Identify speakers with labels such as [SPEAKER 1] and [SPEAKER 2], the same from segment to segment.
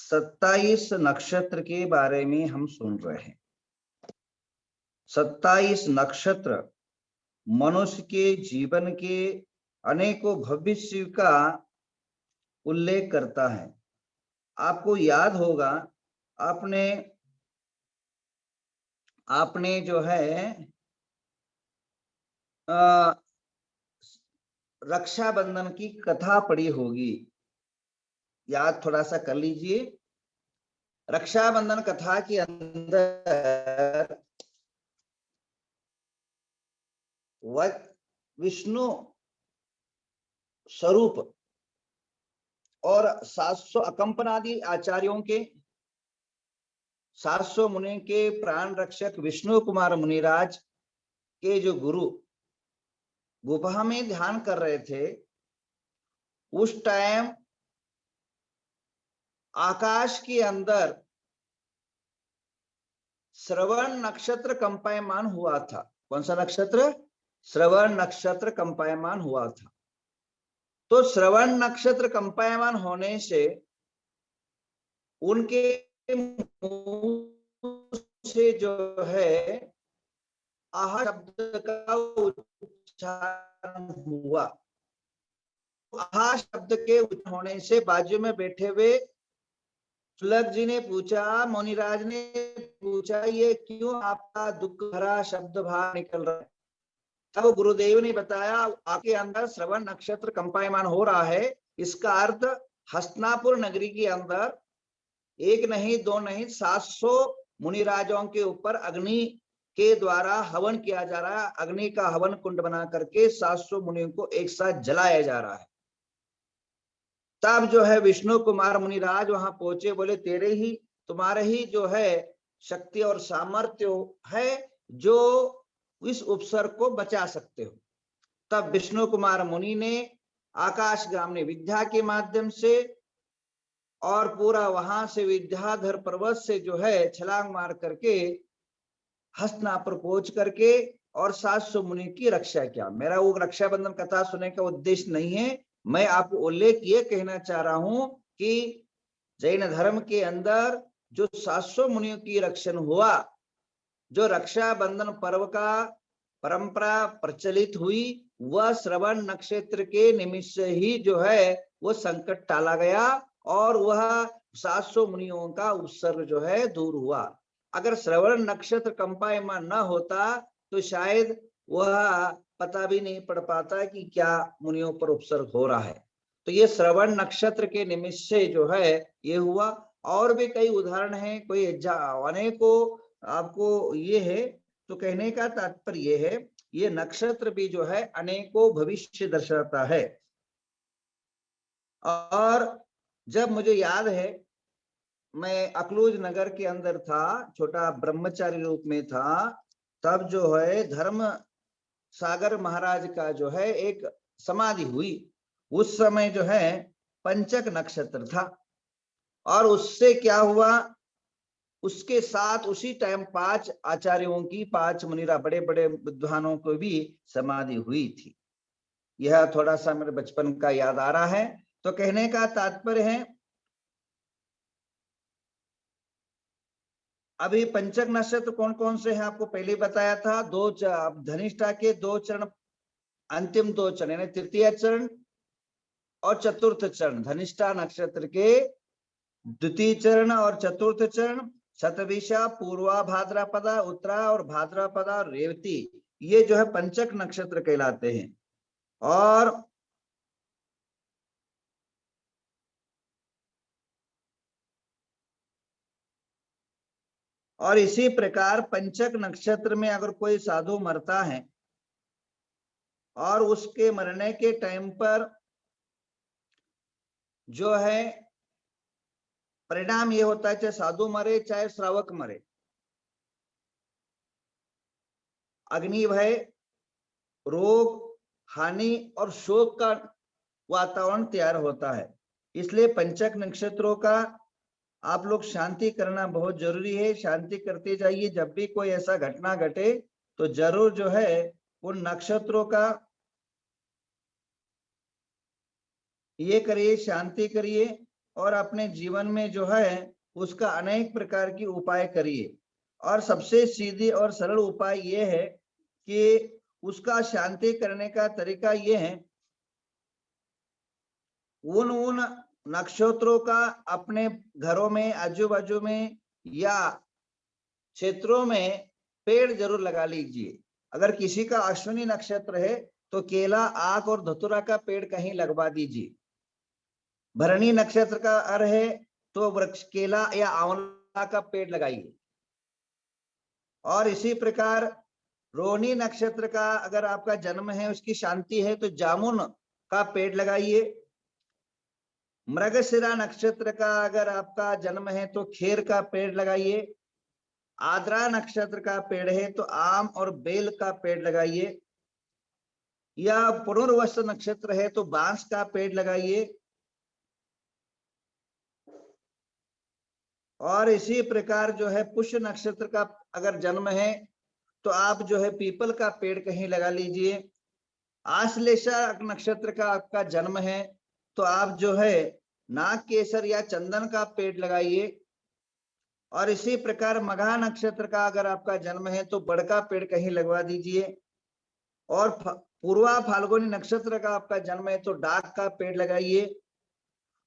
[SPEAKER 1] 27 नक्षत्र के बारे में हम सुन रहे हैं। 27 नक्षत्र मनुष्य के जीवन के अनेकों भविष्य का उल्लेख करता है। आपको याद होगा, आपने जो है रक्षाबंधन की कथा पढ़ी होगी, याद थोड़ा सा कर लीजिए। रक्षाबंधन कथा के अंदर विष्णु स्वरूप और 700 अकंपनादि आचार्यों के 700 मुनि के प्राण रक्षक विष्णु कुमार मुनिराज के जो गुरु गुफा में ध्यान कर रहे थे, उस टाइम आकाश के अंदर श्रवण नक्षत्र कंपायमान हुआ था। कौन सा नक्षत्र? श्रवण नक्षत्र कंपायमान हुआ था। तो श्रवण नक्षत्र कंपायमान होने से उनके मुंह से जो है आहा शब्द का उच्चारण हुआ। आहा शब्द के होने से बाजू में बैठे हुए सुलभ जी ने पूछा, मुनिराज ने पूछा, ये क्यों आपका दुख भरा शब्द बाहर निकल रहा है? तब गुरुदेव ने बताया, आपके अंदर श्रवण नक्षत्र कंपायमान हो रहा है। इसका अर्थ हस्तिनापुर नगरी के अंदर एक नहीं दो नहीं 700 मुनिराजों के ऊपर अग्नि के द्वारा हवन किया जा रहा है। अग्नि का हवन कुंड बना करके 700 मुनियों को एक साथ जलाया जा रहा है। तब जो है विष्णु कुमार मुनिराज वहां पहुंचे, बोले तुम्हारे ही जो है शक्ति और सामर्थ्य है जो इस उपसर्ग को बचा सकते हो। तब विष्णु कुमार मुनि ने आकाश गामनी विद्या के माध्यम से और पूरा वहां से विद्याधर पर्वत से जो है छलांग मार करके हस्तिनापुर पहुंच करके और 700 मुनि की रक्षा किया। मेरा वो रक्षाबंधन कथा सुनने का उद्देश्य नहीं है, मैं आपको उल्लेख ये कहना चाह रहा हूं कि जैन धर्म के अंदर जो 700 मुनियों की रक्षण हुआ, जो रक्षाबंधन पर्व का परंपरा प्रचलित हुई, वह श्रवण नक्षत्र के निमित्त से ही जो है वो संकट टाला गया और वह 700 मुनियों का उत्सर्ग जो है दूर हुआ। अगर श्रवण नक्षत्र कंपायमान न होता तो शायद वह पता भी नहीं पड़ पाता कि क्या मुनियों पर उपसर्ग हो रहा है। तो ये श्रवण नक्षत्र के निमित्त से जो है ये हुआ। और भी कई उदाहरण हैं, कोई अनेकों आपको ये है। तो कहने का तात्पर्य ये है, ये नक्षत्र भी जो है अनेकों भविष्य दर्शाता है। और जब मुझे याद है, मैं अकलूज नगर के अंदर था, छोटा ब्रह्मचारी रूप में था, तब जो है धर्म सागर महाराज का जो है एक समाधि हुई। उस समय जो है पंचक नक्षत्र था और उससे क्या हुआ, उसके साथ उसी टाइम 5 आचार्यों की, 5 मुनिरा बड़े बड़े विद्वानों को भी समाधि हुई थी। यह थोड़ा सा मेरे बचपन का याद आ रहा है। तो कहने का तात्पर्य है, अभी पंचक नक्षत्र कौन कौन से हैं आपको पहले बताया था। धनिष्ठा के 2 चरण, अंतिम 2 चरण यानी तृतीय चरण और चतुर्थ चरण, धनिष्ठा नक्षत्र के द्वितीय चरण और चतुर्थ चरण, शतभिषा, पूर्वा भाद्रपदा, उत्तरा और भाद्रपदा और रेवती, ये जो है पंचक नक्षत्र कहलाते हैं। और इसी प्रकार पंचक नक्षत्र में अगर कोई साधु मरता है और उसके मरने के टाइम पर जो है परिणाम ये होता है, चाहे साधु मरे चाहे श्रावक मरे, अग्नि भय, रोग, हानि और शोक का वातावरण तैयार होता है। इसलिए पंचक नक्षत्रों का आप लोग शांति करना बहुत जरूरी है। शांति करते जाइए। जब भी कोई ऐसा घटना घटे तो जरूर जो है उन नक्षत्रों का ये करिए, शांति करिए और अपने जीवन में जो है उसका अनेक प्रकार की उपाय करिए। और सबसे सीधी और सरल उपाय ये है कि उसका शांति करने का तरीका ये है, उन नक्षत्रों का अपने घरों में, आजू बाजू में या क्षेत्रों में पेड़ जरूर लगा लीजिए। अगर किसी का अश्विनी नक्षत्र है तो केला, आक और धतूरा का पेड़ कहीं लगवा दीजिए। भरणी नक्षत्र का अर है तो वृक्ष केला या आंवला का पेड़ लगाइए। और इसी प्रकार रोहिणी नक्षत्र का अगर आपका जन्म है, उसकी शांति है तो जामुन का पेड़ लगाइए। मृगशिरा नक्षत्र का अगर आपका जन्म है तो खेर का पेड़ लगाइए। आद्रा नक्षत्र का पेड़ है तो आम और बेल का पेड़ लगाइए। या पुनर्वसु नक्षत्र है तो बांस का पेड़ लगाइए। और इसी प्रकार जो है पुष्य नक्षत्र का अगर जन्म है तो आप जो है पीपल का पेड़ कहीं लगा लीजिए। आश्लेषा नक्षत्र का आपका जन्म है तो आप जो है नाग केसर या चंदन का पेड़ लगाइए। और इसी प्रकार मघा नक्षत्र का अगर आपका जन्म है तो बड़ का पेड़ कहीं लगवा दीजिए। और पूर्वा फाल्गुनी नक्षत्र का आपका जन्म है तो डाक का पेड़ लगाइए।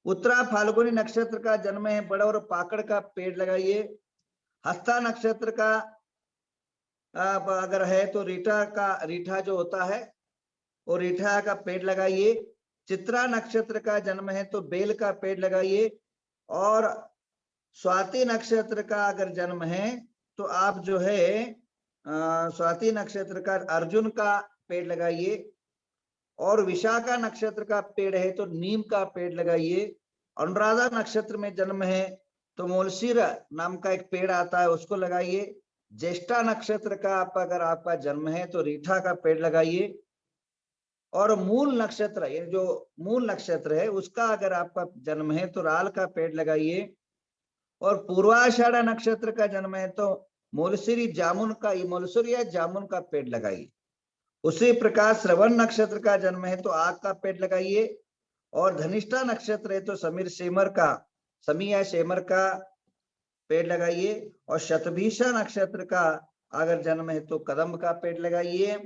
[SPEAKER 1] उत्तरा फाल्गुनी नक्षत्र का जन्म है, बड़ और पाकड़ का पेड़ लगाइए। हस्ता नक्षत्र का अगर है तो रीठा जो होता है वो रीठा का पेड़ लगाइए। चित्रा नक्षत्र का जन्म है तो बेल का पेड़ लगाइए। और स्वाति नक्षत्र का अगर जन्म है तो आप जो है स्वाति नक्षत्र का अर्जुन का पेड़ लगाइए। और विशाखा नक्षत्र का पेड़ है तो नीम का पेड़ लगाइए। अनुराधा नक्षत्र में जन्म है तो मोलसीर नाम का एक पेड़ आता है, उसको लगाइए। ज्येष्ठा नक्षत्र का अगर आपका जन्म है तो रीठा का पेड़ लगाइए। और मूल नक्षत्र, ये जो मूल नक्षत्र है उसका अगर आपका जन्म है तो राल का पेड़ लगाइए। और पूर्वाषाढ़ नक्षत्र का जन्म है तो मोलसिरी जामुन का, मोलसुरी या जामुन का पेड़ लगाइए। उसी प्रकार श्रवण नक्षत्र का जन्म है तो आग का पेड़ लगाइए। और धनिष्ठा नक्षत्र है तो समी या सेमर का पेड़ लगाइए। और शतभिषा नक्षत्र का अगर जन्म है तो कदम्ब का पेड़ लगाइए।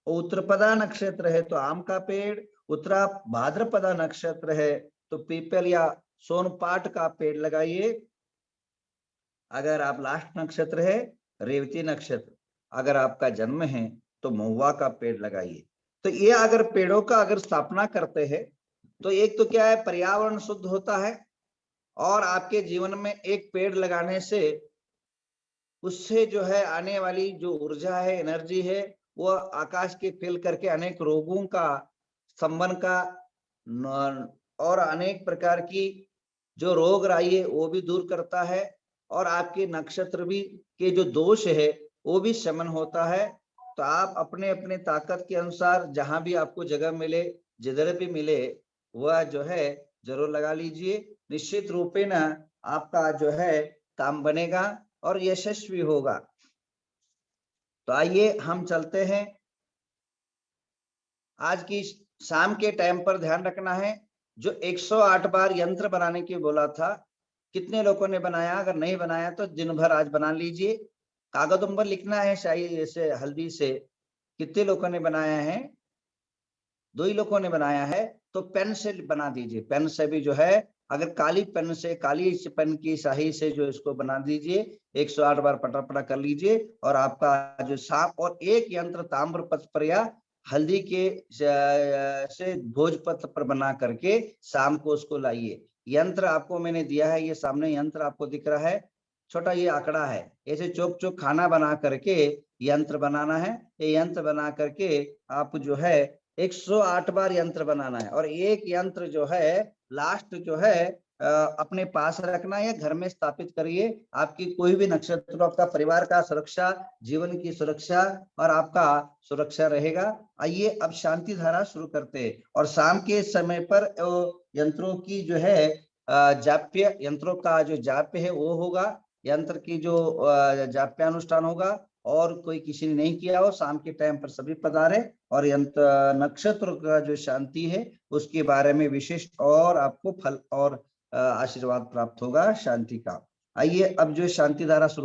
[SPEAKER 1] उत्तरपदा नक्षत्र है तो आम का पेड़। उत्तरा भाद्रपदा नक्षत्र है तो पीपल या सोनपाट का पेड़ लगाइए। अगर आप लास्ट नक्षत्र है रेवती नक्षत्र, अगर आपका जन्म है तो महुआ का पेड़ लगाइए। तो ये अगर पेड़ों का अगर स्थापना करते हैं तो एक तो क्या है, पर्यावरण शुद्ध होता है। और आपके जीवन में एक पेड़ लगाने से उससे जो है आने वाली जो ऊर्जा है, एनर्जी है, वो आकाश के फैल करके अनेक रोगों का, संबंध का और अनेक प्रकार की जो रोग राई है वो भी दूर करता है। और आपके नक्षत्र भी के जो दोष है वो भी शमन होता है। तो आप अपने अपने ताकत के अनुसार जहां भी आपको जगह मिले, जिधर भी मिले, वह जो है जरूर लगा लीजिए। निश्चित रूपे न आपका जो है काम बनेगा और यशस्वी होगा। तो आइए हम चलते हैं। आज की शाम के टाइम पर ध्यान रखना है, जो 108 बार यंत्र बनाने की बोला था, कितने लोगों ने बनाया? अगर नहीं बनाया तो दिन भर आज बना लीजिए। कागज पर लिखना है शाही से, हल्दी से। कितने लोगों ने बनाया है? 2 ही लोगों ने बनाया है। तो पेन से बना दीजिए। पेन से भी जो है, अगर काली पेन से, काली पेन की स्याही से जो इसको बना दीजिए, 108 बार पटा कर लीजिए। और आपका जो सांप और एक यंत्र ताम्र पत्र पर या हल्दी के से भोजपत्र पर बना करके शाम को उसको लाइए। यंत्र आपको मैंने दिया है, ये सामने यंत्र आपको दिख रहा है, छोटा ये आंकड़ा है। ऐसे चौक चौक खाना बना करके यंत्र बनाना है। ये यंत्र बना करके आप जो है 108 बार यंत्र बनाना है। और एक यंत्र जो है लास्ट जो है अपने पास रखना है, घर में स्थापित करिए। आपकी कोई भी नक्षत्र, आपका परिवार का सुरक्षा, जीवन की सुरक्षा और आपका सुरक्षा रहेगा। आइए अब शांति धारा शुरू करते हैं। और शाम के समय पर यंत्रों की जो है जाप्य, यंत्रों का जो जाप्य है वो होगा, यंत्र की जो जाप्यानुष्ठान होगा। और कोई किसी ने नहीं किया हो, शाम के टाइम पर सभी पधारे। और यंत्र नक्षत्र का जो शांति है उसके बारे में विशिष्ट और आपको फल और आशीर्वाद प्राप्त होगा शांति का। आइए अब जो शांति धारा शुरू